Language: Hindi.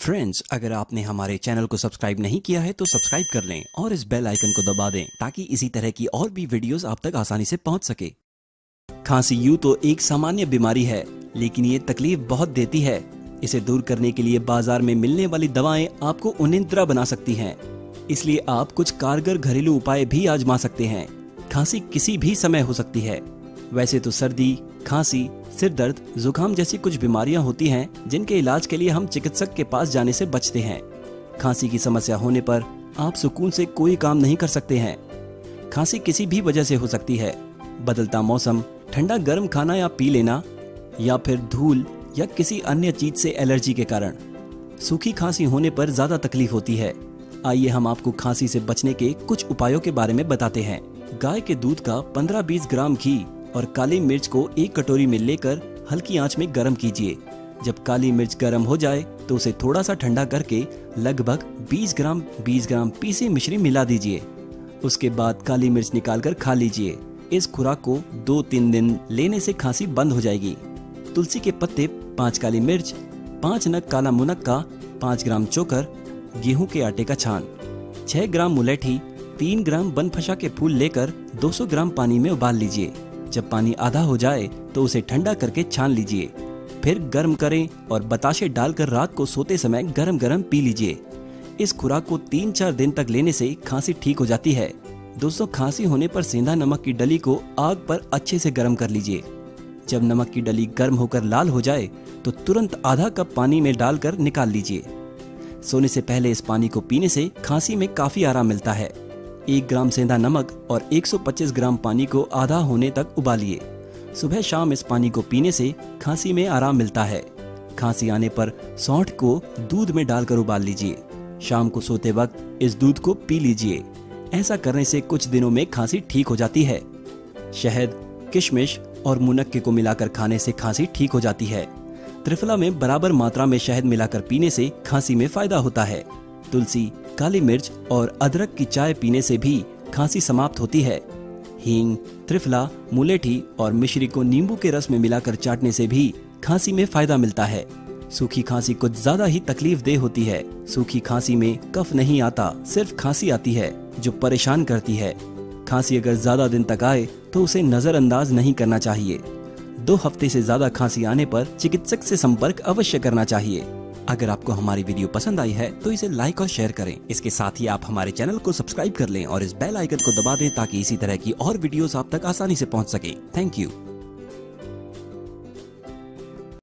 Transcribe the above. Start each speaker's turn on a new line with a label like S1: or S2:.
S1: फ्रेंड्स, अगर आपने हमारे चैनल को सब्सक्राइब नहीं किया है तो सब्सक्राइब कर लें और इस बेल आइकन को दबा दें ताकि इसी तरह की और भी वीडियोस आप तक आसानी से पहुंच सके। खांसी यूं तो एक सामान्य बीमारी है, लेकिन ये तकलीफ बहुत देती है। इसे दूर करने के लिए बाजार में मिलने वाली दवाएं आपको उन्निद्रा बना सकती हैं। इसलिए आप कुछ कारगर घरेलू उपाय भी आजमा सकते हैं। खांसी किसी भी समय हो सकती है। वैसे तो सर्दी, खांसी, सिर दर्द, जुकाम जैसी कुछ बीमारियां होती हैं जिनके इलाज के लिए हम चिकित्सक के पास जाने से बचते हैं। खांसी की समस्या होने पर आप सुकून से कोई काम नहीं कर सकते हैं। खांसी किसी भी वजह से हो सकती है। बदलता मौसम, ठंडा गर्म खाना या पी लेना, या फिर धूल या किसी अन्य चीज से एलर्जी के कारण। सूखी खांसी होने पर ज्यादा तकलीफ होती है। आइए हम आपको खांसी से बचने के कुछ उपायों के बारे में बताते हैं। गाय के दूध का 15-20 ग्राम घी और काली मिर्च को एक कटोरी में लेकर हल्की आंच में गर्म कीजिए। जब काली मिर्च गर्म हो जाए तो उसे थोड़ा सा ठंडा करके लगभग 20 ग्राम पीसी मिश्री मिला दीजिए। उसके बाद काली मिर्च निकालकर खा लीजिए। इस खुराक को 2-3 दिन लेने से खांसी बंद हो जाएगी। तुलसी के पत्ते, 5 काली मिर्च, 5 नग काला मुनक्का, 5 ग्राम चोकर, गेहूं के आटे का छान, 6 ग्राम मुलेठी, 3 ग्राम बनफशा के फूल लेकर 200 ग्राम पानी में उबाल लीजिए। जब पानी आधा हो जाए तो उसे ठंडा करके छान लीजिए। फिर गर्म करें और बताशे डालकर रात को सोते समय गरम गरम पी लीजिए। इस खुराक को 3-4 दिन तक लेने से खांसी ठीक हो जाती है। दोस्तों, खांसी होने पर सेंधा नमक की डली को आग पर अच्छे से गर्म कर लीजिए। जब नमक की डली गर्म होकर लाल हो जाए तो तुरंत आधा कप पानी में डालकर निकाल लीजिए। सोने से पहले इस पानी को पीने से खांसी में काफी आराम मिलता है। 1 ग्राम सेंधा नमक और 125 ग्राम पानी को आधा होने तक उबालिए। सुबह शाम इस पानी को पीने से खांसी में आराम मिलता है। खांसी आने पर सौंठ को दूध में डालकर उबाल लीजिए। शाम को सोते वक्त इस दूध को पी लीजिए। ऐसा करने से कुछ दिनों में खांसी ठीक हो जाती है। शहद, किशमिश और मुनक्के को मिलाकर खाने से खांसी ठीक हो जाती है। त्रिफला में बराबर मात्रा में शहद मिलाकर पीने से खांसी में फायदा होता है। तुलसी, काली मिर्च और अदरक की चाय पीने से भी खांसी समाप्त होती है। हींग, त्रिफला, मुलेठी और मिश्री को नींबू के रस में मिलाकर चाटने से भी खांसी में फायदा मिलता है। सूखी खांसी कुछ ज्यादा ही तकलीफ देह होती है। सूखी खांसी में कफ नहीं आता, सिर्फ खांसी आती है जो परेशान करती है। खांसी अगर ज्यादा दिन तक आए तो उसे नजरअंदाज नहीं करना चाहिए। 2 हफ्ते से ज्यादा खांसी आने पर चिकित्सक से संपर्क अवश्य करना चाहिए। अगर आपको हमारी वीडियो पसंद आई है तो इसे लाइक और शेयर करें। इसके साथ ही आप हमारे चैनल को सब्सक्राइब कर लें और इस बेल आइकन को दबा दें ताकि इसी तरह की और वीडियोस आप तक आसानी से पहुंच सके। Thank you.